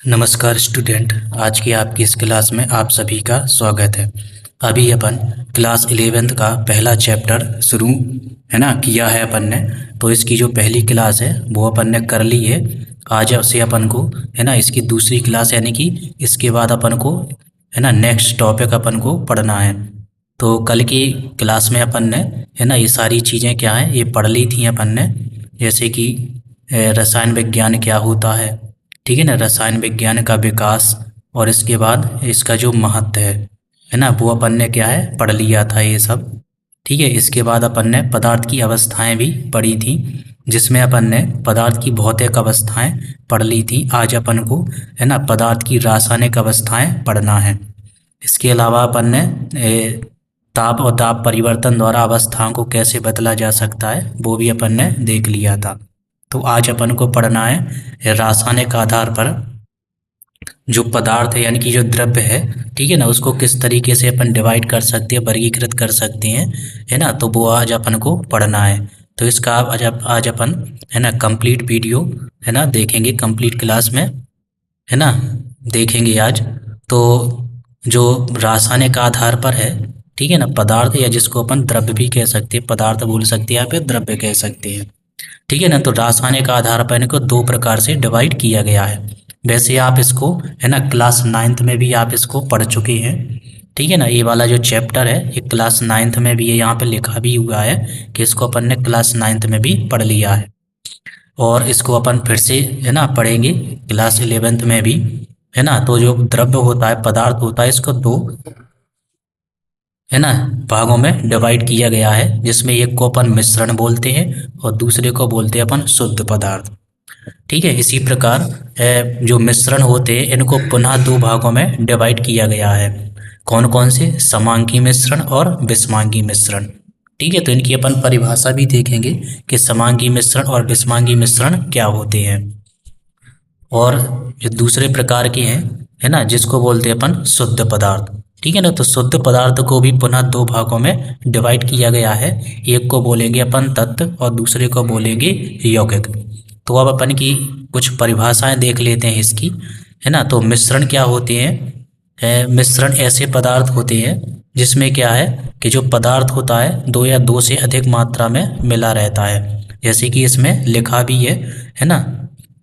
नमस्कार स्टूडेंट। आज की आपकी इस क्लास में आप सभी का स्वागत है। अभी अपन क्लास 11th का पहला चैप्टर शुरू है ना किया है अपन ने। तो इसकी जो पहली क्लास है वो अपन ने कर ली है। आज से अपन को है ना इसकी दूसरी क्लास यानी कि इसके बाद अपन को है ना नेक्स्ट टॉपिक अपन को पढ़ना है। तो कल की क्लास में अपन ने है ना ये सारी चीज़ें क्या हैं ये पढ़ ली थी अपन ने। जैसे कि रसायन विज्ञान क्या होता है, ठीक है ना, रसायन विज्ञान का विकास और इसके बाद इसका जो महत्व है ना वो अपन ने क्या है पढ़ लिया था ये सब। ठीक है, इसके बाद अपन ने पदार्थ की अवस्थाएं भी पढ़ी थी, जिसमें अपन ने पदार्थ की भौतिक अवस्थाएं पढ़ ली थी। आज अपन को है ना पदार्थ की रासायनिक अवस्थाएं पढ़ना है। इसके अलावा अपन ने ताप और दाब परिवर्तन द्वारा अवस्थाओं को कैसे बदला जा सकता है वो भी अपन ने देख लिया था। तो आज अपन को पढ़ना है रासायनिक आधार पर जो पदार्थ है यानी कि जो द्रव्य है, ठीक है ना, उसको किस तरीके से अपन डिवाइड कर सकते हैं, वर्गीकृत कर सकते हैं, है ना। तो वो आज अपन को पढ़ना है। तो इसका आज अपन है ना कंप्लीट वीडियो है ना देखेंगे, कंप्लीट क्लास में है ना देखेंगे आज। तो जो रासायनिक आधार पर है, ठीक है ना, पदार्थ या जिसको अपन द्रव्य भी कह सकते हैं, पदार्थ बोल सकते हैं या फिर द्रव्य कह सकते हैं, ठीक है ना। तो रासायनिक आधार पर इनको दो प्रकार से डिवाइड किया गया है। वैसे आप इसको है ना क्लास 9th में भी आप इसको पढ़ चुके हैं, ठीक है ना। ये वाला जो चैप्टर है ये क्लास 9th में भी है, यहाँ पे लिखा भी हुआ है कि इसको अपन ने क्लास 9th में भी पढ़ लिया है। और इसको अपन फिर से है ना पढ़ेंगे क्लास 11th में भी, है ना। तो जो द्रव्य होता है, पदार्थ होता है, इसको दो है ना भागों में डिवाइड किया गया है, जिसमें एक को अपन मिश्रण बोलते हैं और दूसरे को बोलते हैं अपन शुद्ध पदार्थ, ठीक है। इसी प्रकार जो मिश्रण होते हैं इनको पुनः दो भागों में डिवाइड किया गया है। कौन कौन से? समांगी मिश्रण और विषमांगी मिश्रण, ठीक है। तो इनकी अपन परिभाषा भी देखेंगे कि समांगी मिश्रण और विषमांगी मिश्रण क्या होते हैं। और जो दूसरे प्रकार के हैं है ना जिसको बोलते हैं अपन शुद्ध पदार्थ, ठीक है ना। तो शुद्ध पदार्थ को भी पुनः दो भागों में डिवाइड किया गया है। एक को बोलेंगे अपन तत्व और दूसरे को बोलेंगे यौगिक। तो अब अपन की कुछ परिभाषाएं देख लेते हैं इसकी, है ना। तो मिश्रण क्या होते हैं? मिश्रण ऐसे पदार्थ होते हैं जिसमें क्या है कि जो पदार्थ होता है दो या दो से अधिक मात्रा में मिला रहता है। जैसे कि इसमें लिखा भी है ना,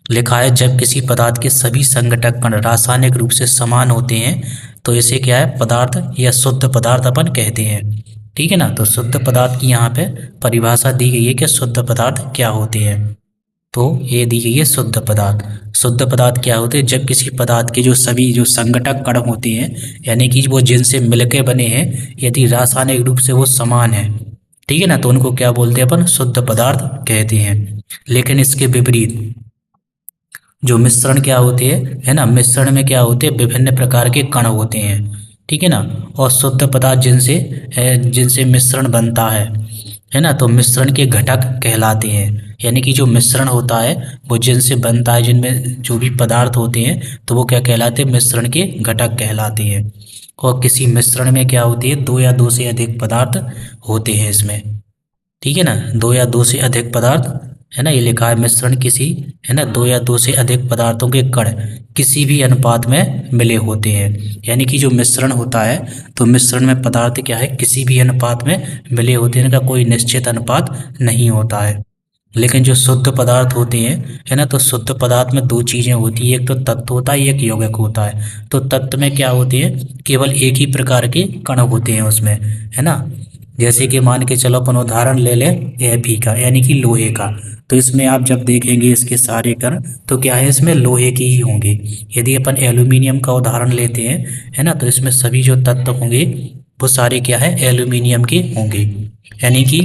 लिखा है जब किसी पदार्थ के सभी संघटक कण रासायनिक रूप से समान होते हैं तो इसे क्या है पदार्थ या शुद्ध पदार्थ अपन कहते हैं, ठीक है ना। तो शुद्ध पदार्थ की यहाँ पे परिभाषा दी गई है कि शुद्ध पदार्थ क्या होते हैं। तो ये दी गई है शुद्ध पदार्थ। शुद्ध पदार्थ क्या होते हैं? जब किसी पदार्थ के जो सभी जो संघटक कण होते हैं यानी कि वो जिनसे मिलके बने हैं, यदि रासायनिक रूप से वो समान है, ठीक है ना, तो उनको क्या बोलते हैं अपन? शुद्ध पदार्थ कहते हैं। लेकिन इसके विपरीत जो मिश्रण क्या होते हैं है ना, मिश्रण में क्या होते हैं? विभिन्न प्रकार के कण होते हैं, ठीक है ना। और शुद्ध पदार्थ जिनसे मिश्रण बनता है ना, तो मिश्रण के घटक कहलाते हैं। यानी कि जो मिश्रण होता है वो जिनसे बनता है, जिनमें जो भी पदार्थ होते हैं तो वो क्या कहलाते हैं? मिश्रण के घटक कहलाते हैं। और किसी मिश्रण में क्या होती है? दो या दो से अधिक पदार्थ होते हैं इसमें, ठीक है ना, दो या दो से अधिक पदार्थ, है ना। ये लिखा है मिश्रण किसी है ना दो या दो से अधिक पदार्थों के कण किसी भी अनुपात में मिले होते हैं। यानी कि जो मिश्रण होता है तो मिश्रण में पदार्थ क्या है? किसी भी अनुपात में मिले होते हैं, इनका कोई निश्चित अनुपात नहीं होता है। लेकिन जो शुद्ध पदार्थ होते हैं है ना, तो शुद्ध पदार्थ में दो चीज़ें होती है, एक तो तत्व होता है, एक यौगिक होता है। तो तत्व में क्या होते हैं? केवल एक ही प्रकार के कण होते हैं उसमें, है ना। जैसे कि मान के चलो अपन उदाहरण ले लें Fe का यानी कि लोहे का। तो इसमें आप जब देखेंगे इसके सारे कण तो क्या है? इसमें लोहे के ही होंगे। यदि अपन एल्यूमिनियम का उदाहरण लेते हैं है ना, तो इसमें सभी जो तत्व होंगे वो सारे क्या है? एल्यूमिनियम के होंगे। यानी कि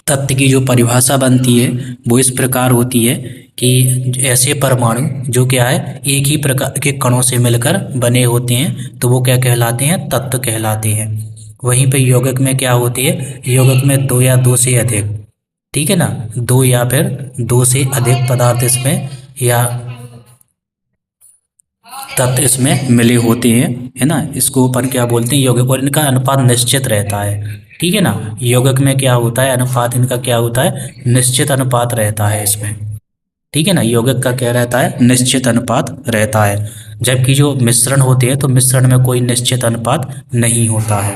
तत्व की जो परिभाषा बनती है वो इस प्रकार होती है कि ऐसे परमाणु जो क्या है एक ही प्रकार के कणों से मिलकर बने होते हैं तो वो क्या कहलाते हैं? तत्व कहलाते हैं। वहीं पे यौगिक में क्या होती है? यौगिक में दो या दो से अधिक, ठीक है ना, दो या फिर दो से अधिक पदार्थ इसमें या तत्व इसमें मिले होते हैं, है ना। इसको अपन क्या बोलते हैं? यौगिक। और इनका अनुपात निश्चित रहता है, ठीक है ना। यौगिक में क्या होता है? अनुपात इनका क्या होता है? निश्चित अनुपात रहता है इसमें, ठीक है ना। यौगिक का क्या रहता है, निश्चित अनुपात रहता है, जबकि जो मिश्रण होते हैं तो मिश्रण में कोई निश्चित अनुपात नहीं होता है।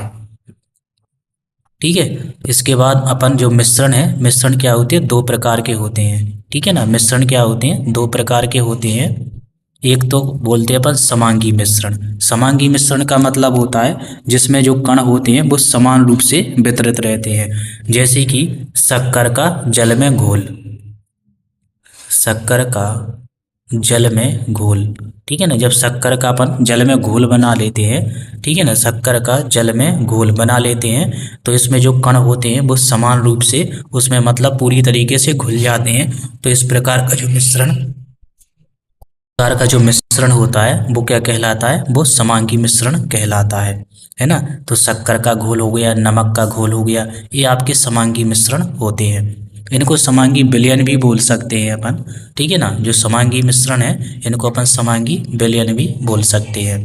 ठीक है। इसके बाद अपन जो मिश्रण है, मिश्रण क्या होते हैं, दो प्रकार के होते हैं। ठीक है ना, मिश्रण क्या होते हैं, दो प्रकार के होते हैं। एक तो बोलते हैं अपन समांगी मिश्रण। समांगी मिश्रण का मतलब होता है जिसमें जो कण होते हैं वो समान रूप से वितरित रहते हैं, जैसे कि शक्कर का जल में घोल, शक्कर का जल में घोल। ठीक है ना, जब शक्कर का अपन जल में घोल बना लेते हैं, ठीक है ना, शक्कर का जल में घोल बना लेते हैं तो इसमें जो कण होते हैं वो समान रूप से उसमें मतलब पूरी तरीके से घुल जाते हैं। तो इस प्रकार का जो मिश्रण, प्रकार का जो मिश्रण होता है वो क्या कहलाता है, वो समांगी मिश्रण कहलाता है ना। तो शक्कर का घोल हो गया, नमक का घोल हो गया, ये आपके समांगी मिश्रण होते हैं। इनको समांगी विलयन भी बोल सकते हैं अपन। ठीक है ना, जो समांगी मिश्रण है इनको अपन समांगी विलयन भी बोल सकते हैं।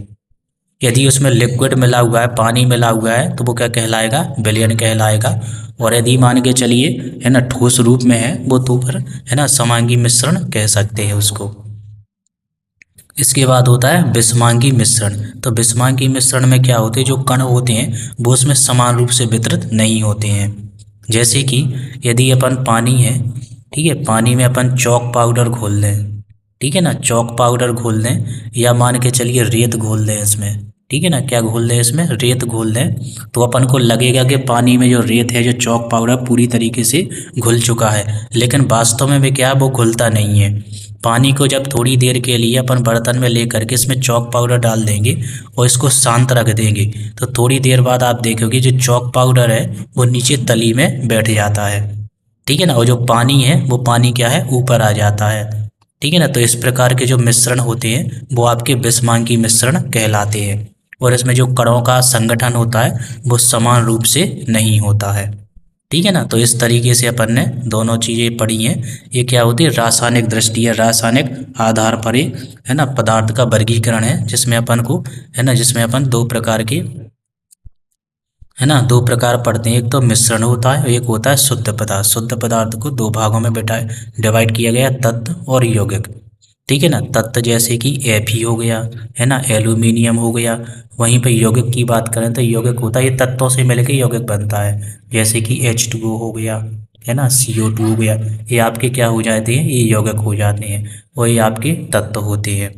यदि उसमें लिक्विड मिला हुआ है, पानी मिला हुआ है, तो वो क्या कहलाएगा, विलयन कहलाएगा। और यदि मान के चलिए है ना ठोस रूप में है वो, तो फिर है ना समांगी मिश्रण कह सकते हैं उसको। इसके बाद होता है विषमांगी मिश्रण। तो विषमांगी मिश्रण में क्या होते हैं, जो कण होते हैं वो उसमें समान रूप से वितरित नहीं होते हैं। जैसे कि यदि अपन पानी है, ठीक है, पानी में अपन चॉक पाउडर घोल दें, ठीक है ना, चॉक पाउडर घोल दें, या मान के चलिए रेत घोल दें इसमें, ठीक है ना, क्या घोल दें इसमें, रेत घोल दें, तो अपन को लगेगा कि पानी में जो रेत है, जो चॉक पाउडर पूरी तरीके से घुल चुका है, लेकिन वास्तव में भी क्या है, वो घुलता नहीं है। पानी को जब थोड़ी देर के लिए अपन बर्तन में लेकर के इसमें चॉक पाउडर डाल देंगे और इसको शांत रख देंगे, तो थोड़ी देर बाद आप देखोगे जो चॉक पाउडर है वो नीचे तली में बैठ जाता है। ठीक है ना, और जो पानी है वो पानी क्या है, ऊपर आ जाता है। ठीक है ना, तो इस प्रकार के जो मिश्रण होते हैं वो आपके विषमांगी मिश्रण कहलाते हैं। और इसमें जो कणों का संगठन होता है वो समान रूप से नहीं होता है। ठीक है ना, तो इस तरीके से अपन ने दोनों चीज़ें पढ़ी हैं। ये क्या होती है, रासायनिक दृष्टि है, रासायनिक आधार पर एक है ना पदार्थ का वर्गीकरण है, जिसमें अपन को है ना, जिसमें अपन दो प्रकार के है ना, दो प्रकार पढ़ते हैं। एक तो मिश्रण होता है, एक होता है शुद्ध पदार्थ। शुद्ध पदार्थ को दो भागों में डिवाइड किया गया, तत्व और यौगिक। ठीक है ना, तत्व जैसे कि Fe हो गया, है ना, एल्यूमिनियम हो गया। वहीं पे यौगिक की बात करें तो यौगिक होता है, ये तत्वों से मिलकर यौगिक बनता है, जैसे कि H2O हो गया, है ना, CO2 हो गया। ये आपके क्या हो जाते हैं, ये यौगिक हो जाते हैं, और ये आपके तत्व होते हैं।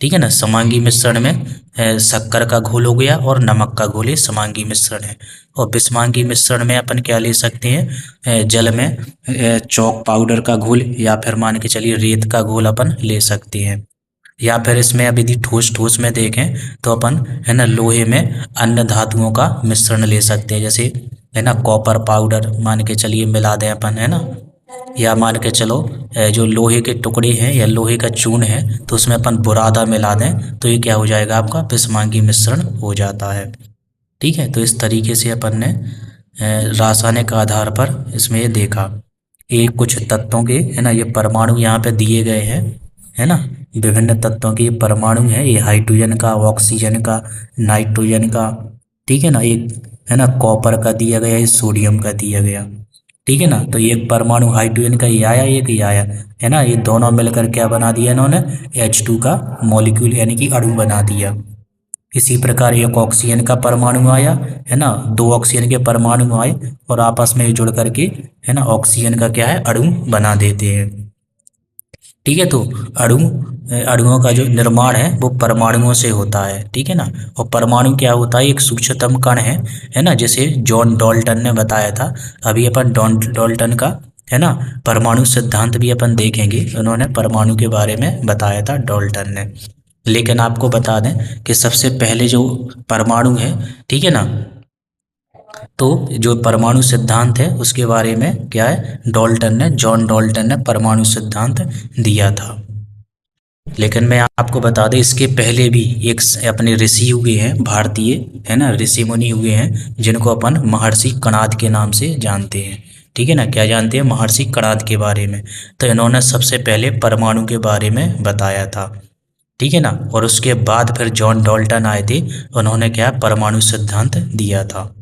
ठीक है ना, समांगी मिश्रण में शक्कर का घोल हो गया और नमक का घोल, ये समांगी मिश्रण है। और विषमांगी मिश्रण में अपन क्या ले सकते हैं, जल में चॉक पाउडर का घोल, या फिर मान के चलिए रेत का घोल अपन ले सकते हैं। या फिर इसमें अब यदि ठोस ठोस में देखें तो अपन है ना लोहे में अन्य धातुओं का मिश्रण ले सकते हैं, जैसे है ना कॉपर पाउडर मान के चलिए मिला दें अपन, है ना, या मान के चलो जो लोहे के टुकड़े हैं या लोहे का चून है तो उसमें अपन बुरादा मिला दें, तो ये क्या हो जाएगा, आपका विषमांगी मिश्रण हो जाता है। ठीक है, तो इस तरीके से अपन ने रासायनिक आधार पर इसमें ये देखा। ये कुछ तत्वों के है ना ये परमाणु यहाँ पे दिए गए हैं, है ना, विभिन्न तत्वों के ये परमाणु है, ये हाइड्रोजन का, ऑक्सीजन का, नाइट्रोजन का। ठीक है ना, एक है ना कॉपर का दिया गया, ये सोडियम का दिया गया। ठीक है ना, तो ये एक परमाणु हाइड्रोजन का ये आया, एक ये आया, है ना, ये दोनों मिलकर क्या बना दिया इन्होंने, H2 का मॉलिक्यूल यानी कि अणु बना दिया। इसी प्रकार एक ऑक्सीजन का परमाणु आया, है ना, दो ऑक्सीजन के परमाणु आए और आपस में जुड़ करके है ना ऑक्सीजन का क्या है, अणु बना देते हैं। ठीक है, तो अणु अणुओं का जो निर्माण है वो परमाणुओं से होता है। ठीक है ना, और परमाणु क्या होता है, एक सूक्ष्मतम कण है ना, जैसे जॉन डाल्टन ने बताया था। अभी अपन जॉन डाल्टन का है ना परमाणु सिद्धांत भी अपन देखेंगे, उन्होंने परमाणु के बारे में बताया था डाल्टन ने। लेकिन आपको बता दें कि सबसे पहले जो परमाणु है, ठीक है ना, तो जो परमाणु सिद्धांत है उसके बारे में क्या है, डाल्टन ने, जॉन डाल्टन ने परमाणु सिद्धांत दिया था। लेकिन मैं आपको बता दें इसके पहले भी एक अपने ऋषि हुए हैं भारतीय, है ना, ऋषि मुनि हुए हैं जिनको अपन महर्षि कणाद के नाम से जानते हैं। ठीक है ना, क्या जानते हैं, महर्षि कणाद के बारे में। तो इन्होंने सबसे पहले परमाणु के बारे में बताया था। ठीक है ना, और उसके बाद फिर जॉन डाल्टन आए थे, उन्होंने क्या परमाणु सिद्धांत दिया था।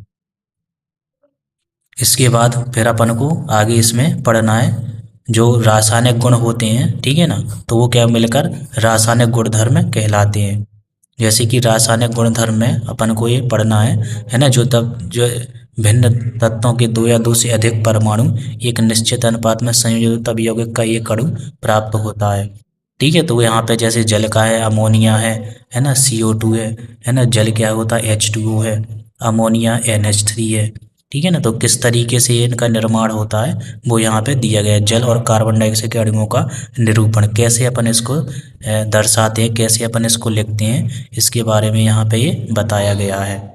इसके बाद फिर अपन को आगे इसमें पढ़ना है जो रासायनिक गुण होते हैं, ठीक है ना, तो वो क्या मिलकर रासायनिक गुणधर्म कहलाते हैं। जैसे कि रासायनिक गुणधर्म में अपन को ये पढ़ना है ना, जो भिन्न तत्वों के दो या दो से अधिक परमाणु एक निश्चित अनुपात में संयोजित तब यौगिक का एक अणु प्राप्त होता है। ठीक है, तो यहाँ पे जैसे जल का है अमोनिया है ना, CO2 है ना, जल क्या होता है H2O है, अमोनिया NH3 है। ठीक है ना, तो किस तरीके से इनका निर्माण होता है वो यहाँ पे दिया गया है। जल और कार्बन डाइऑक्साइड के अणुओं का निरूपण कैसे अपन इसको दर्शाते हैं, कैसे अपन इसको लिखते हैं, इसके बारे में यहाँ पे ये बताया गया है।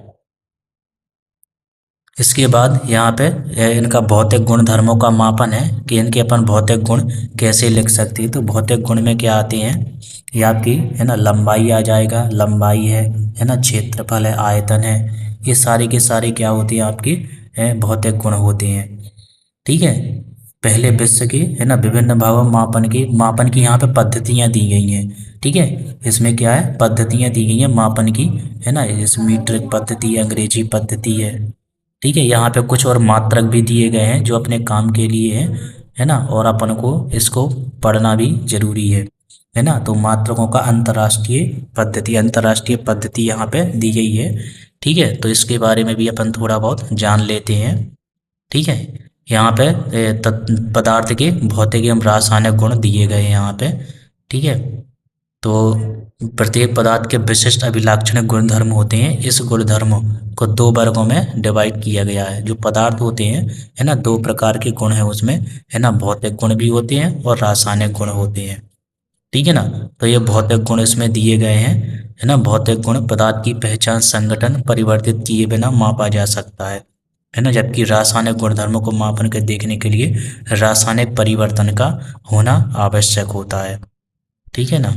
इसके बाद यहाँ पे इनका भौतिक गुण धर्मों का मापन है कि इनके अपन भौतिक गुण कैसे लिख सकते हैं। तो भौतिक गुण में क्या आते हैं, ये आपकी है ना लंबाई आ जाएगा, लंबाई है ना, क्षेत्रफल है, आयतन है, ये सारे के सारे क्या होते हैं आपके भौतिक गुण होते हैं। ठीक है, पहले विश्व के है ना विभिन्न भागों में मापन की यहाँ पे पद्धतियाँ दी गई हैं। ठीक है, इसमें क्या है पद्धतियाँ दी गई हैं मापन की, है ना, जैसे मीट्रिक पद्धति है, अंग्रेजी पद्धति है। ठीक है, यहाँ पे कुछ और मात्रक भी दिए गए हैं जो अपने काम के लिए है ना, और अपन को इसको पढ़ना भी जरूरी है ना। तो मात्रकों का अंतर्राष्ट्रीय पद्धति यहाँ पे दी गई है। ठीक है, तो इसके बारे में भी अपन थोड़ा बहुत जान लेते हैं। ठीक है, यहाँ पे पदार्थ के भौतिक एवं रासायनिक गुण दिए गए हैं यहाँ पे। ठीक है, तो प्रत्येक पदार्थ के विशिष्ट अभिलाक्षणिक गुणधर्म होते हैं। इस गुणधर्मों को दो वर्गों में डिवाइड किया गया है। जो पदार्थ होते हैं है ना, दो प्रकार के गुण हैं उसमें, है ना, भौतिक गुण भी होते हैं और रासायनिक गुण होते हैं। ठीक है ना, तो ये भौतिक गुण इसमें दिए गए हैं, है ना। भौतिक गुण पदार्थ की पहचान, संगठन, परिवर्तित किए बिना मापा जा सकता है ना, जबकि रासायनिक गुणधर्मों को मापन के देखने के लिए रासायनिक परिवर्तन का होना आवश्यक होता है। ठीक है ना।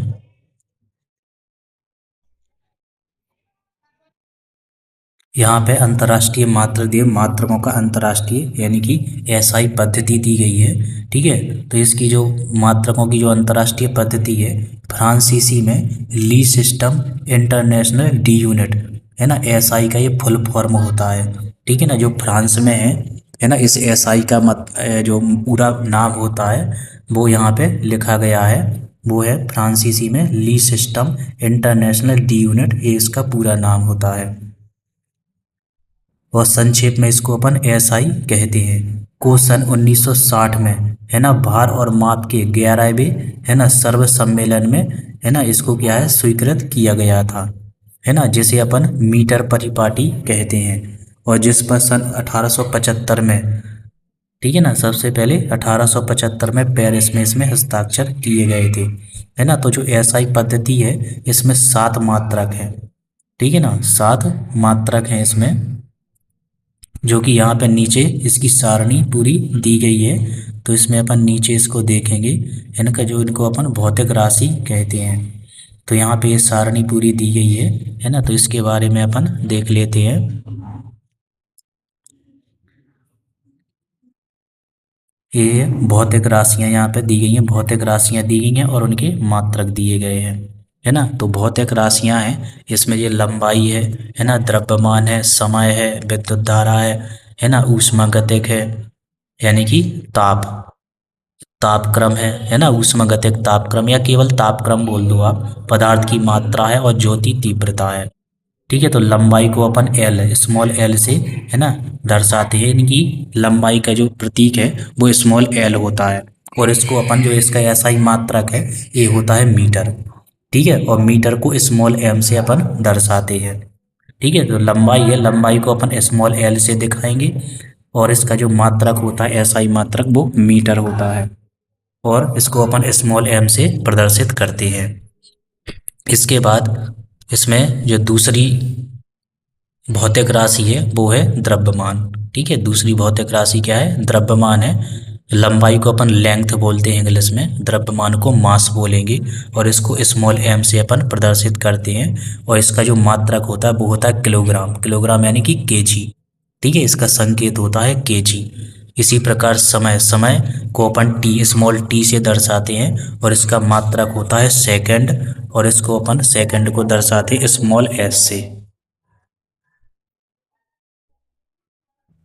यहाँ पे अंतर्राष्ट्रीय मात्रक दिए, मात्रकों का अंतर्राष्ट्रीय यानी कि SI पद्धति दी गई है। ठीक है, तो इसकी जो मात्रकों की जो अंतर्राष्ट्रीय पद्धति है, फ्रांसीसी में ली सिस्टम इंटरनेशनल डी यूनिट, है ना, SI का ये फुल फॉर्म होता है। ठीक है ना, जो फ्रांस में है ना, इस SI का जो पूरा नाम होता है वो यहाँ पे लिखा गया है, वो है फ्रांसीसी में ली सिस्टम इंटरनेशनल डी यूनिट, ये इसका पूरा नाम होता है। और संक्षेप में इसको अपन SI कहते हैं। को सन 1960 में है ना भार और माप के 11वें है ना सर्व सम्मेलन में है ना इसको क्या है स्वीकृत किया गया था, है ना, जिसे अपन मीटर परिपाटी कहते हैं। और जिस पर सन 1875 में, ठीक है ना, सबसे पहले 1875 में पेरिस में इसमें हस्ताक्षर किए गए थे, है ना। तो जो SI पद्धति है इसमें 7 मात्रक हैं। ठीक है ना, 7 मात्रक हैं इसमें, जो कि यहाँ पे नीचे इसकी सारणी पूरी दी गई है। तो इसमें अपन नीचे इसको देखेंगे, इनको अपन भौतिक राशि कहते हैं। तो यहाँ पे ये सारणी पूरी दी गई है ना, तो इसके बारे में अपन देख लेते हैं। ये भौतिक राशियाँ यहाँ पे दी गई हैं, भौतिक राशियाँ दी गई हैं और उनके मात्रक दिए गए हैं, है ना। तो भौतिक राशियाँ हैं, इसमें ये लंबाई है ना, द्रव्यमान है, समय है, विद्युत धारा है ना, ऊष्मागतिक है यानी कि तापक्रम है ना, ऊष्मागतिक तापक्रम या केवल तापक्रम बोल दो आप, पदार्थ की मात्रा है और ज्योति तीव्रता है। ठीक है, तो लंबाई को अपन स्मॉल एल से है ना दर्शाते हैं, इनकी लंबाई का जो प्रतीक है वो स्मॉल एल होता है। और इसको अपन जो इसका SI मात्रक है ये होता है मीटर। ठीक है, और मीटर को स्मॉल m से अपन दर्शाते हैं। ठीक है, तो लंबाई है, लंबाई को अपन स्मॉल l से दिखाएंगे और इसका जो मात्रक होता है SI मात्रक वो मीटर होता है, और इसको अपन स्मॉल m से प्रदर्शित करते हैं। इसके बाद इसमें जो दूसरी भौतिक राशि है वो है द्रव्यमान। ठीक है, दूसरी भौतिक राशि क्या है, द्रव्यमान है। लंबाई को अपन लेंथ बोलते हैं इंग्लिश में, द्रव्यमान को मास बोलेंगे, और इसको स्मॉल m से अपन प्रदर्शित करते हैं। और इसका जो मात्रक होता है वो होता है किलोग्राम, किलोग्राम यानी कि kg। ठीक है, इसका संकेत होता है kg। इसी प्रकार समय को अपन स्मॉल t से दर्शाते हैं और इसका मात्रक होता है सेकंड, और इसको अपन सेकंड को दर्शाते हैं स्मॉल s से।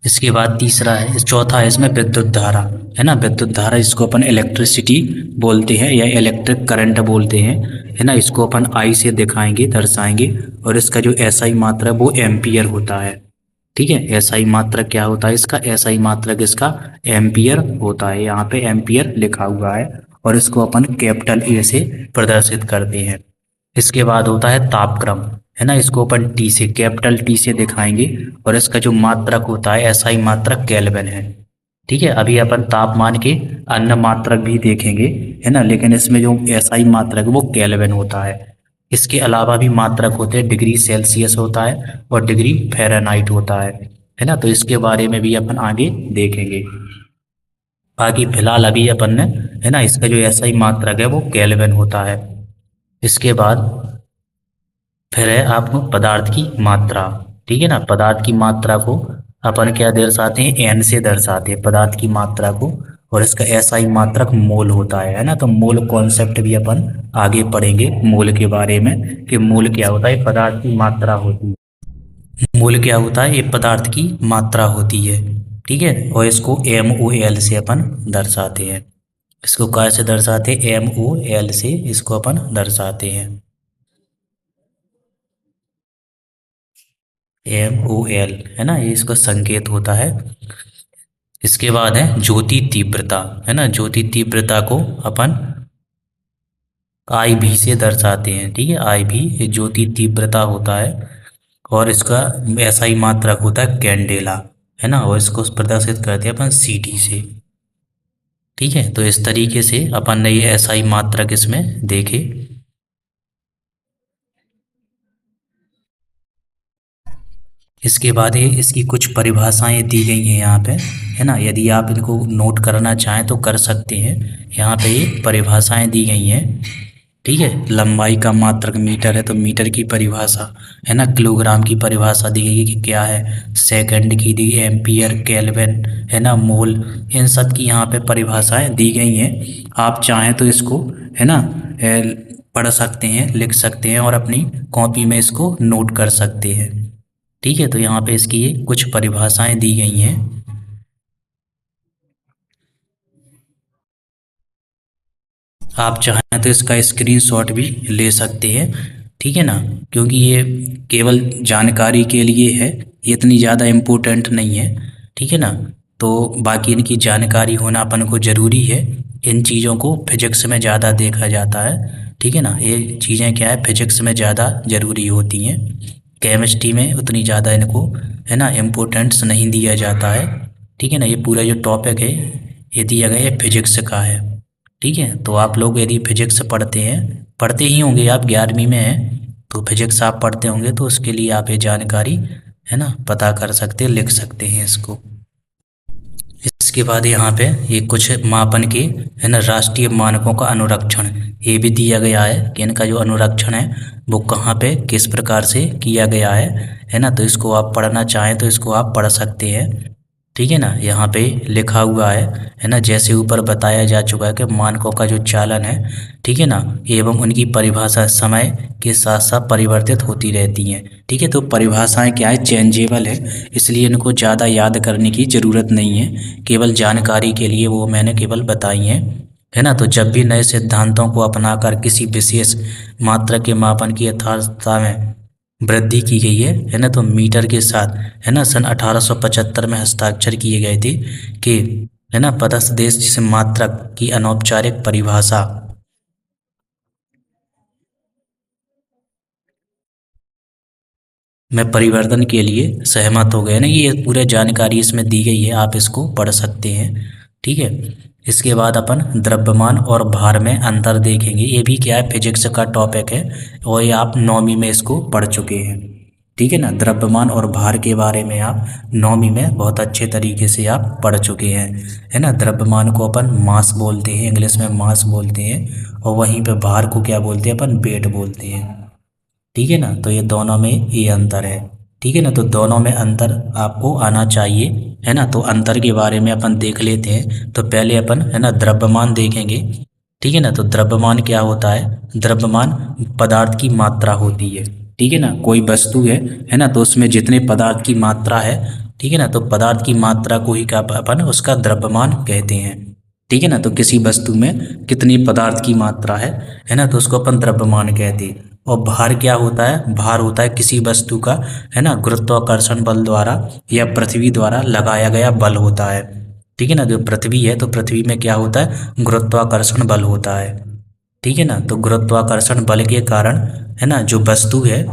इसके बाद तीसरा है, चौथा है इसमें विद्युत धारा, है ना। विद्युत धारा इसको अपन इलेक्ट्रिसिटी बोलते हैं या इलेक्ट्रिक करंट बोलते हैं, है ना। इसको अपन आई से दिखाएंगे, दर्शाएंगे। और इसका जो एसआई मात्रा है वो एम्पियर होता है, ठीक है। एसआई मात्रक क्या होता है इसका, एसआई मात्रक इसका एम्पियर होता है। यहाँ पे एम्पियर लिखा हुआ है और इसको अपन कैपिटल ए से प्रदर्शित करते हैं। इसके बाद होता है तापक्रम, है ना। इसको अपन टी से, कैपिटल टी से दिखाएंगे। और इसका जो मात्रक होता है, एसआई मात्रक केल्विन है, ठीक है। अभी अपन तापमान के अन्य मात्रक भी देखेंगे, है ना, लेकिन इसमें जो एसआई मात्रक है वो केल्विन होता है। इसके अलावा भी मात्रक होते हैं, डिग्री सेल्सियस होता है और डिग्री फ़ारेनहाइट होता है ना। तो इसके बारे में भी अपन आगे देखेंगे। बाकी फिलहाल अभी अपन ने, है ना, इसका जो एसआई मात्रक है वो केल्विन होता है। इसके बाद फिर है आपको पदार्थ की मात्रा, ठीक है ना। पदार्थ की मात्रा को अपन क्या दर्शाते हैं, एन से दर्शाते हैं पदार्थ की मात्रा को। और इसका एसआई मात्रक मोल होता है ना। तो मोल कॉन्सेप्ट भी अपन आगे पढ़ेंगे मोल के बारे में, कि मोल क्या होता है, पदार्थ की मात्रा होती है। मोल क्या होता है, ये पदार्थ की मात्रा होती है, ठीक है। और इसको एम ओ एल से अपन दर्शाते हैं। इसको क्या से दर्शाते हैं, एम ओ एल से इसको अपन दर्शाते हैं, एम ओ एल, है ना। ये इसका संकेत होता है। इसके बाद है ज्योति तीव्रता, है ना। ज्योति तीव्रता को अपन आई भी से दर्शाते हैं, ठीक है। आई भी ये ज्योति तीव्रता होता है। और इसका ऐसा ही मात्रक होता है कैंडेला, है ना। और इसको प्रदर्शित करते हैं अपन सी टी से, ठीक है। तो इस तरीके से अपन ने ये ऐसा ही मात्रक इसमें देखे। इसके बाद ये इसकी कुछ परिभाषाएं दी गई हैं यहाँ पे, है ना। यदि आप इनको नोट करना चाहें तो कर सकते हैं। यहाँ पे ये परिभाषाएं दी गई हैं, ठीक है। लंबाई का मात्रक मीटर है तो मीटर की परिभाषा, है ना। किलोग्राम की परिभाषा दी गई है कि क्या है, सेकंड की दी, एम्पियर, केल्विन, है ना, मोल, इन सब की यहाँ पे परिभाषाएं दी गई हैं। आप चाहें तो इसको, है ना, पढ़ सकते हैं, लिख सकते हैं और अपनी कॉपी में इसको नोट कर सकते हैं, ठीक है। तो यहाँ पे इसकी ये कुछ परिभाषाएं दी गई हैं। आप चाहें तो इसका स्क्रीनशॉट भी ले सकते हैं, ठीक है ना। क्योंकि ये केवल जानकारी के लिए है, ये इतनी ज़्यादा इम्पोर्टेंट नहीं है, ठीक है ना। तो बाकी इनकी जानकारी होना अपन को ज़रूरी है। इन चीज़ों को फिजिक्स में ज़्यादा देखा जाता है, ठीक है ना। ये चीज़ें क्या है, फिजिक्स में ज़्यादा ज़रूरी होती हैं। केमिस्ट्री में उतनी ज़्यादा इनको, है ना, इम्पोर्टेंस नहीं दिया जाता है, ठीक है ना। ये पूरा जो टॉपिक है ये दिया गया है फिजिक्स का है, ठीक है। तो आप लोग यदि फिजिक्स पढ़ते हैं, पढ़ते ही होंगे, आप 11वीं में हैं तो फिजिक्स आप पढ़ते होंगे, तो उसके लिए आप ये जानकारी, है ना, पता कर सकते हैं, लिख सकते हैं इसको। इसके बाद यहाँ पे ये कुछ मापन के, है ना, राष्ट्रीय मानकों का अनुरक्षण ये भी दिया गया है कि इनका जो अनुरक्षण है वो कहाँ पे किस प्रकार से किया गया है ना। तो इसको आप पढ़ना चाहें तो इसको आप पढ़ सकते हैं, ठीक है ना। यहाँ पे लिखा हुआ है ना, जैसे ऊपर बताया जा चुका है कि मानकों का जो चालन है, ठीक है ना, एवं उनकी परिभाषा समय के साथ साथ परिवर्तित होती रहती हैं, ठीक है। तो परिभाषाएं क्या है, चेंजेबल है, इसलिए इनको ज़्यादा याद करने की ज़रूरत नहीं है, केवल जानकारी के लिए वो मैंने केवल बताई हैं, है ना। तो जब भी नए सिद्धांतों को अपनाकर किसी विशेष मात्रा के मापन की यथार्थता में वृद्धि की गई है ना, तो मीटर के साथ, है ना, सन 1875 में हस्ताक्षर किए गए थे कि, है ना, पदस्थ देश जिसे मात्रक की अनौपचारिक परिभाषा में परिवर्तन के लिए सहमत हो गए ना। ये पूरे जानकारी इसमें दी गई है, आप इसको पढ़ सकते हैं, ठीक है। इसके बाद अपन द्रव्यमान और भार में अंतर देखेंगे। ये भी क्या है, फिजिक्स का टॉपिक है और ये आप 9वीं में इसको पढ़ चुके हैं, ठीक है ना। द्रव्यमान और भार के बारे में आप 9वीं में बहुत अच्छे तरीके से आप पढ़ चुके हैं, है ना। द्रव्यमान को अपन मास बोलते हैं, इंग्लिश में मास बोलते हैं, और वहीं पे भार को क्या बोलते हैं, अपन वेट बोलते हैं, ठीक है ना। तो ये दोनों में ये अंतर है, ठीक है ना। तो दोनों में अंतर आपको आना चाहिए, है ना। तो अंतर के बारे में अपन देख लेते हैं। तो पहले अपन, है ना, द्रव्यमान देखेंगे, ठीक है ना। तो द्रव्यमान क्या होता है, द्रव्यमान पदार्थ की मात्रा होती है, ठीक है ना। कोई वस्तु है ना, तो उसमें जितने पदार्थ की मात्रा है, ठीक है ना। तो पदार्थ की मात्रा को ही क्या अपन उसका द्रव्यमान कहते हैं। ठीक है ना। तो किसी वस्तु में कितनी पदार्थ की मात्रा है ना, तो उसको अपन द्रव्यमान कहते हैं। और भार क्या होता है? भार होता है किसी वस्तु का, है ना, गुरुत्वाकर्षण बल द्वारा या पृथ्वी द्वारा लगाया गया बल होता है। ठीक है ना। जो पृथ्वी है तो पृथ्वी में क्या होता है? गुरुत्वाकर्षण बल होता है। ठीक है ना। तो गुरुत्वाकर्षण बल के कारण, है ना, जो वस्तु है,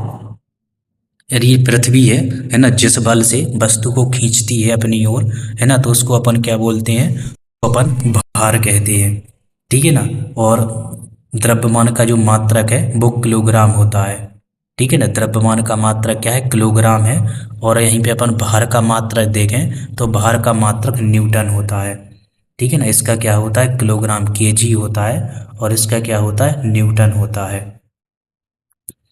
यदि ये पृथ्वी है ना, जिस बल से वस्तु को खींचती है अपनी ओर, है ना, तो उसको अपन क्या बोलते हैं? तो अपन भार कहते हैं। ठीक है ना। और द्रव्यमान का जो मात्रक है वो किलोग्राम होता है। ठीक है ना। द्रव्यमान का मात्रक क्या है? किलोग्राम है। और यहीं पे अपन भार का मात्रक देखें तो भार का मात्रक न्यूटन होता है। ठीक है ना। इसका क्या होता है? किलोग्राम, केजी होता है, और इसका क्या होता है? न्यूटन होता है।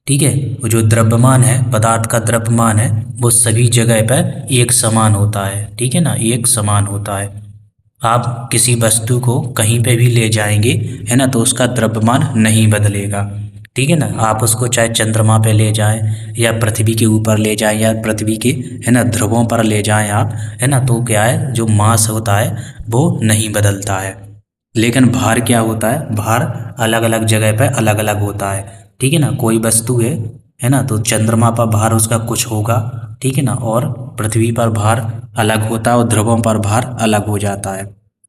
ठीक है। वो जो द्रव्यमान है, पदार्थ का द्रव्यमान है, वो सभी जगह पर एक समान होता है। ठीक है ना। एक समान होता है। आप किसी वस्तु को कहीं पे भी ले जाएंगे, है ना, तो उसका द्रव्यमान नहीं बदलेगा। ठीक है ना। आप उसको चाहे चंद्रमा पे ले जाएं या पृथ्वी के ऊपर ले जाएं या पृथ्वी के, है ना, ध्रुवों पर ले जाएं आप, है ना, तो क्या है, जो मास होता है वो नहीं बदलता है। लेकिन भार क्या होता है? भार अलग अलग जगह पर अलग अलग होता है। ठीक है ना। कोई वस्तु है ना, तो चंद्रमा पर भार उसका कुछ होगा। ठीक है ना। और पृथ्वी पर भार अलग होता है और ध्रुवों पर भार अलग हो जाता है।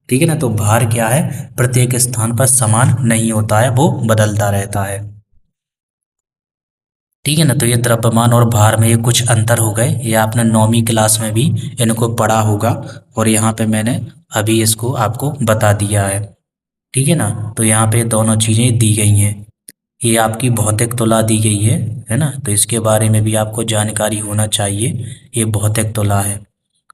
ठीक है ना। तो भार क्या है? प्रत्येक स्थान पर समान नहीं होता है, वो बदलता रहता है। ठीक है ना। तो ये द्रव्यमान और भार में ये कुछ अंतर हो गए, ये आपने 9वीं क्लास में भी इनको पढ़ा होगा, और यहाँ पे मैंने अभी इसको आपको बता दिया है। ठीक है ना। तो यहाँ पे दोनों चीज़ें दी गई हैं। ये आपकी भौतिक तुला दी गई है ना, तो इसके बारे में भी आपको जानकारी होना चाहिए। ये भौतिक तुला है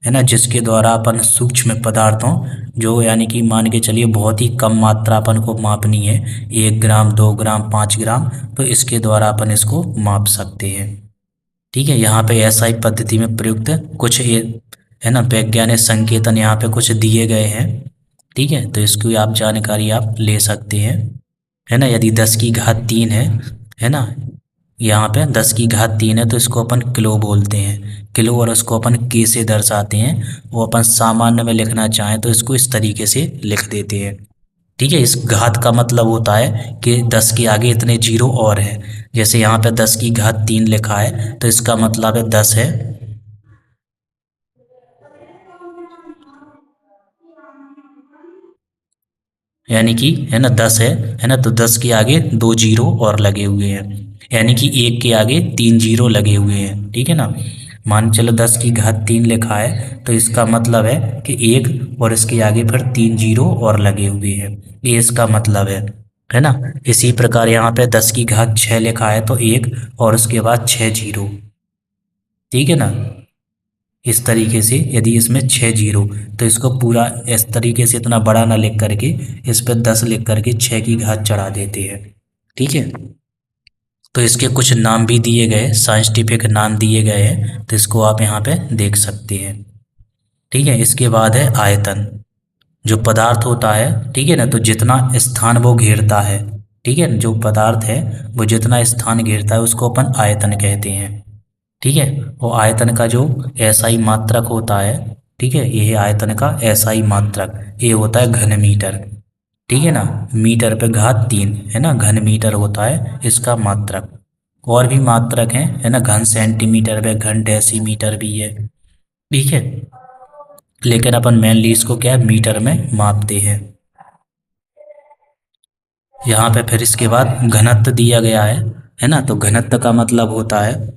ना, जिसके द्वारा अपन सूक्ष्म पदार्थों, जो यानी कि मान के चलिए बहुत ही कम मात्रा अपन को मापनी है, 1 ग्राम, 2 ग्राम, 5 ग्राम, तो इसके द्वारा अपन इसको माप सकते हैं। ठीक है। यहाँ पे एसआई पद्धति में प्रयुक्त कुछ ये, है ना, वैज्ञानिक संकेतन यहाँ पे कुछ दिए गए हैं। ठीक है। तो इसकी आप जानकारी आप ले सकते हैं, है ना। यदि 10 की घात 3 है ना, यहाँ पे 10 की घात 3 है, तो इसको अपन किलो बोलते हैं, किलो, और इसको अपन के से दर्शाते हैं। वो अपन सामान्य में लिखना चाहें तो इसको इस तरीके से लिख देते हैं। ठीक है। इस घात का मतलब होता है कि 10 के आगे इतने जीरो और हैं। जैसे यहाँ पे 10 की घात 3 लिखा है, तो इसका मतलब है 10 है, यानी कि, है ना, 10 है ना, तो 10 के आगे 2 जीरो और लगे हुए हैं, यानी कि 1 के आगे 3 जीरो लगे हुए हैं। ठीक है ना। मान चलो 10 की घात 3 लिखा है, तो इसका मतलब है कि 1 और इसके आगे फिर 3 जीरो और लगे हुए हैं, ये इसका मतलब है ना। इसी प्रकार यहाँ पे 10 की घात 6 लिखा है, तो 1 और उसके बाद 6 जीरो। ठीक है ना। इस तरीके से यदि इसमें 6 जीरो, तो इसको पूरा इस तरीके से इतना बड़ा ना लिख करके इस पर 10 लिख करके 6 की घात चढ़ा देते हैं। ठीक है। तो इसके कुछ नाम भी दिए गए, साइंटिफिक नाम दिए गए हैं, तो इसको आप यहाँ पे देख सकते हैं। ठीक है। इसके बाद है आयतन। जो पदार्थ होता है, ठीक है ना, तो जितना स्थान वो घेरता है, ठीक है, जो पदार्थ है वो जितना स्थान घेरता है उसको अपन आयतन कहते हैं। ठीक है। वो आयतन का जो एसआई मात्रक होता है, ठीक है, ये है आयतन का एसआई मात्रक, ये होता है घन मीटर। ठीक है ना। मीटर पे घात 3, है ना, घन मीटर होता है इसका मात्रक। और भी मात्रक हैं, है ना, घन सेंटीमीटर पे, घन डेसीमीटर भी है। ठीक है। लेकिन अपन मेनली इसको क्या है, मीटर में मापते हैं। यहाँ पे फिर इसके बाद घनत्व दिया गया है ना, तो घनत्व का मतलब होता है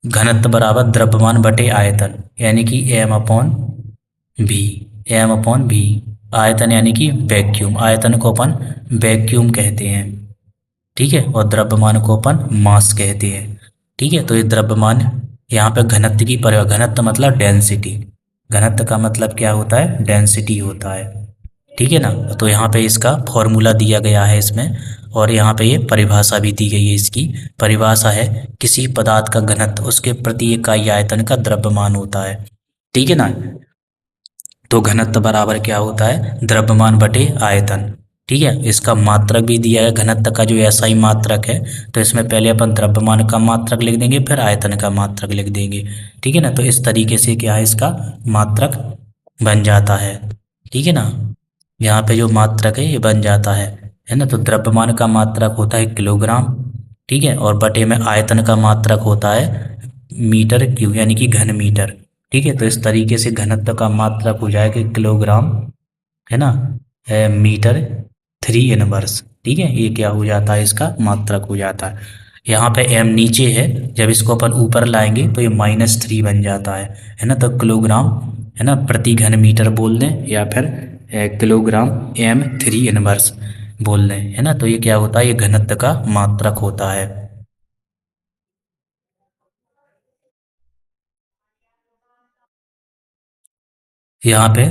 घनत्व बराबर द्रव्यमान बटे आयतन, यानी कि m/v, m/v। आयतन यानी कि वैक्यूम, आयतन को अपन वैक्यूम कहते हैं। ठीक है। और द्रव्यमान को अपन मास कहते हैं। ठीक है। तो ये द्रव्यमान, यहाँ पे घनत्व की परिभाषा, घनत्व मतलब डेंसिटी, घनत्व का मतलब क्या होता है? डेंसिटी होता है। ठीक है ना। तो यहाँ पे इसका फॉर्मूला दिया गया है इसमें, और यहाँ पे ये परिभाषा भी दी गई है। इसकी परिभाषा है, किसी पदार्थ का घनत्व उसके प्रति इकाई आयतन का द्रव्यमान होता है। ठीक है ना। तो घनत्व बराबर क्या होता है? द्रव्यमान बटे आयतन। ठीक है, इसका मात्रक भी दिया है, घनत्व का जो ऐसा ही मात्रक है, तो इसमें पहले अपन द्रव्यमान का मात्रक लिख देंगे, फिर आयतन का मात्रक लिख देंगे। ठीक है ना, तो इस तरीके से क्या है, इसका मात्रक बन जाता है। ठीक है ना, यहाँ पे जो मात्रक है ये बन जाता है ना। तो द्रव्यमान का मात्रक होता है किलोग्राम, ठीक है, और बटे में आयतन का मात्रक होता है मीटर क्यूब, यानी कि घन मीटर। ठीक है, तो इस तरीके से घनत्व का मात्रक हो जाएगा किलोग्राम, है ना, मीटर 3 इनवर्स। ठीक है, ये क्या हो जाता है, इसका मात्रक हो जाता है। यहाँ पे m नीचे है, जब इसको अपन ऊपर लाएंगे तो ये -3 बन जाता है ना। तो किलोग्राम, है ना, प्रति घन मीटर बोल दें, या फिर किलोग्राम m 3 इनवर्स बोल दें, है ना। तो ये क्या होता है, ये घनत्व का मात्रक होता है। यहाँ पे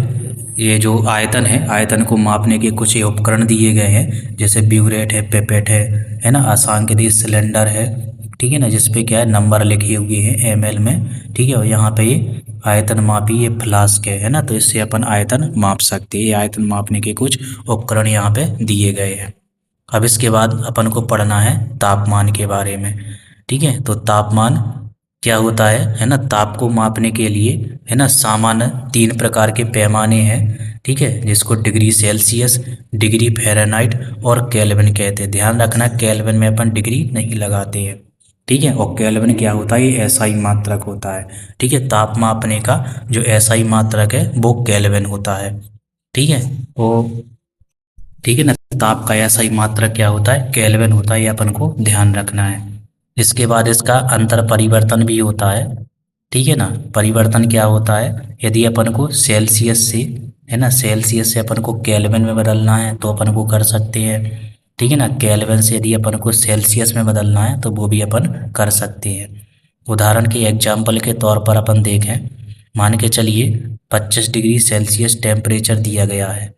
ये जो आयतन है, आयतन को मापने के कुछ ये उपकरण दिए गए हैं, जैसे ब्यूरेट है, पेपेट है ना, आसांकृतिक सिलेंडर है। ठीक है ना, जिसपे क्या है, नंबर लिखे हुए हैं ml में। ठीक है, और यहाँ पे ये आयतन मापी, ये फ्लास्क है ना, तो इससे अपन आयतन माप सकते हैं। ये आयतन मापने के कुछ उपकरण यहाँ पे दिए गए हैं। अब इसके बाद अपन को पढ़ना है तापमान के बारे में। ठीक है, तो तापमान क्या होता है ना, ताप को मापने के लिए, है ना, सामान्य 3 प्रकार के पैमाने हैं। ठीक है, जिसको डिग्री सेल्सियस, डिग्री फ़ारेनहाइट और केल्विन कहते हैं। ध्यान रखना, केल्विन में अपन डिग्री नहीं लगाते हैं। ठीक है, और केल्विन क्या होता है, ये एसआई मात्रक होता है। ठीक है, ताप मापने का जो एसआई मात्रक है वो केल्विन होता है। ठीक है, वो, ठीक है ना, ताप का ऐसा ही मात्रक क्या होता है, केल्विन होता है, ये अपन को ध्यान रखना है। इसके बाद इसका अंतर परिवर्तन भी होता है। ठीक है ना, परिवर्तन क्या होता है, यदि अपन को सेल्सियस से, है ना, सेल्सियस से अपन को केल्विन में बदलना है तो अपन को कर सकते हैं। ठीक है ना, केल्विन से यदि अपन को सेल्सियस में बदलना है तो वो भी अपन कर सकते हैं। उदाहरण के एग्जाम्पल के तौर पर अपन देखें, मान के चलिए 25 डिग्री सेल्सियस टेम्परेचर दिया गया है।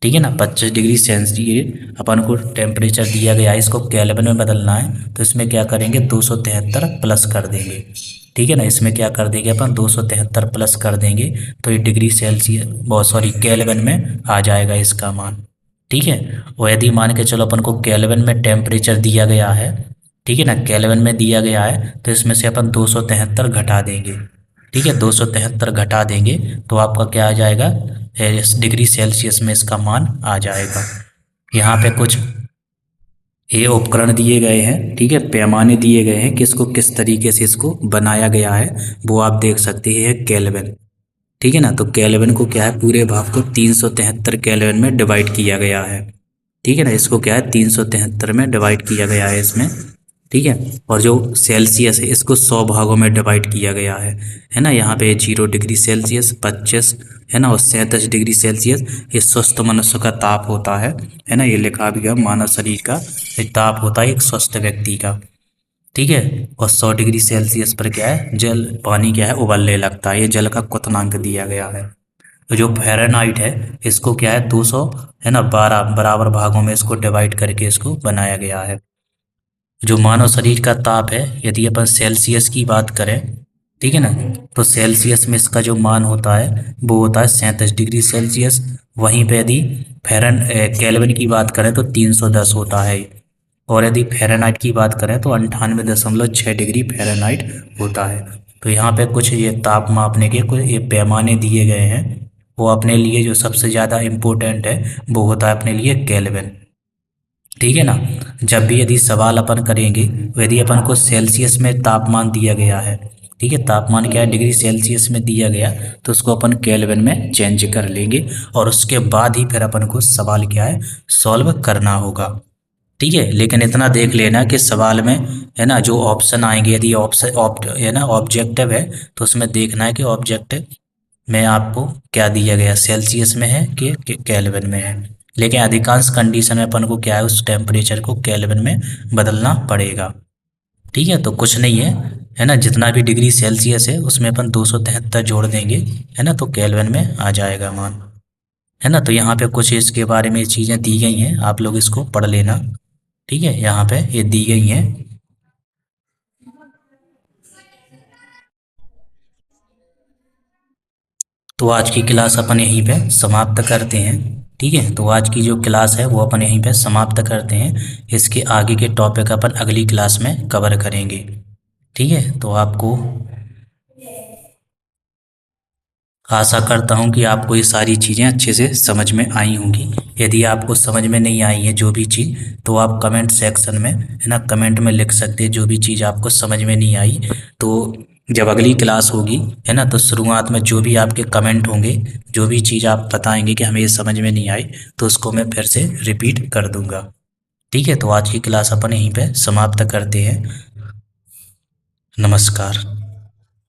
ठीक है ना, 25 डिग्री सेल्सियस अपन को टेम्परेचर दिया गया है, इसको केल्विन में बदलना है तो इसमें क्या करेंगे, 273 प्लस कर देंगे। ठीक है ना, इसमें क्या कर देंगे अपन, 273 प्लस कर देंगे, तो ये डिग्री सेल्सियस, बहुत सॉरी, केल्विन में आ जाएगा इसका मान। ठीक है, और यदि मान के चलो अपन को केल्विन में टेम्परेचर दिया गया है, ठीक है ना, केल्विन में दिया गया है, तो इसमें से अपन 273 घटा देंगे। ठीक है, 273 घटा देंगे तो आपका क्या आ जाएगा, इस डिग्री सेल्सियस में इसका मान आ जाएगा। यहाँ पे कुछ ये उपकरण दिए गए हैं, ठीक है, पैमाने दिए गए हैं कि इसको किस तरीके से इसको बनाया गया है, वो आप देख सकते हैं, केल्विन। ठीक है ना, तो केल्विन को क्या है, पूरे भाग को 373 केल्विन में डिवाइड किया गया है। ठीक है ना, इसको क्या है, 373 में डिवाइड किया गया है इसमें। ठीक है, और जो सेल्सियस है इसको 100 भागों में डिवाइड किया गया है ना। यहाँ पे 0 डिग्री सेल्सियस, 25, है ना, और 37 डिग्री सेल्सियस ये स्वस्थ मनुष्य का ताप होता है ना। ये लिखा भी है, मानव शरीर का एक ताप होता है एक स्वस्थ व्यक्ति का। ठीक है, और 100 डिग्री सेल्सियस पर क्या है, जल, पानी क्या है, उबलने लगता है। ये जल का क्वथनांक दिया गया है। तो जो फ़ारेनहाइट है इसको क्या है, 200, है ना, 12 बराबर भागों में इसको डिवाइड करके इसको बनाया गया है। जो मानव शरीर का ताप है, यदि अपन सेल्सियस की बात करें, ठीक है ना, तो सेल्सियस में इसका जो मान होता है वो होता है 37 डिग्री सेल्सियस। वहीं पे यदि केल्विन की बात करें तो 310 होता है। और यदि फ़ारेनहाइट की बात करें तो 98.6 डिग्री फ़ारेनहाइट होता है। तो यहाँ पे कुछ ये ताप मापने के कुछ ये पैमाने दिए गए हैं। वो अपने लिए जो सबसे ज़्यादा इम्पोर्टेंट है वो होता है अपने लिए केल्विन। ठीक है ना, जब भी यदि सवाल अपन करेंगे तो यदि अपन को सेल्सियस में तापमान दिया गया है, ठीक है, तापमान क्या है, डिग्री सेल्सियस में दिया गया, तो उसको अपन केल्विन में चेंज कर लेंगे और उसके बाद ही फिर अपन को सवाल क्या है, सॉल्व करना होगा। ठीक है, लेकिन इतना देख लेना कि सवाल में, है ना, जो ऑप्शन आएंगे, यदि ऑप्शन है ना ऑब्जेक्टिव है, तो उसमें देखना है कि ऑब्जेक्टिव में आपको क्या दिया गया, सेल्सियस में है कि केल्विन में है। लेकिन अधिकांश कंडीशन में अपन को क्या है, उस टेम्परेचर को केल्विन में बदलना पड़ेगा। ठीक है, तो कुछ नहीं है ना, जितना भी डिग्री सेल्सियस है उसमें अपन 273 जोड़ देंगे, है ना, तो केल्विन में आ जाएगा मान। है ना, तो यहाँ पे कुछ इसके बारे में चीज़ें दी गई हैं, आप लोग इसको पढ़ लेना। ठीक है, यहाँ पे ये दी गई हैं। तो आज की क्लास अपन यहीं पे समाप्त करते हैं। ठीक है, तो आज की जो क्लास है वो अपन यहीं पे समाप्त करते हैं। इसके आगे के टॉपिक अपन अगली क्लास में कवर करेंगे। ठीक है, तो आपको आशा करता हूँ कि आपको ये सारी चीज़ें अच्छे से समझ में आई होंगी। यदि आपको समझ में नहीं आई है जो भी चीज़, तो आप कमेंट सेक्शन में, है ना, कमेंट में लिख सकते हैं जो भी चीज़ आपको समझ में नहीं आई। तो जब अगली क्लास होगी, है ना, तो शुरुआत में जो भी आपके कमेंट होंगे, जो भी चीज़ आप बताएंगे कि हमें ये समझ में नहीं आई, तो उसको मैं फिर से रिपीट कर दूंगा। ठीक है, तो आज की क्लास अपन यहीं पे समाप्त करते हैं। नमस्कार।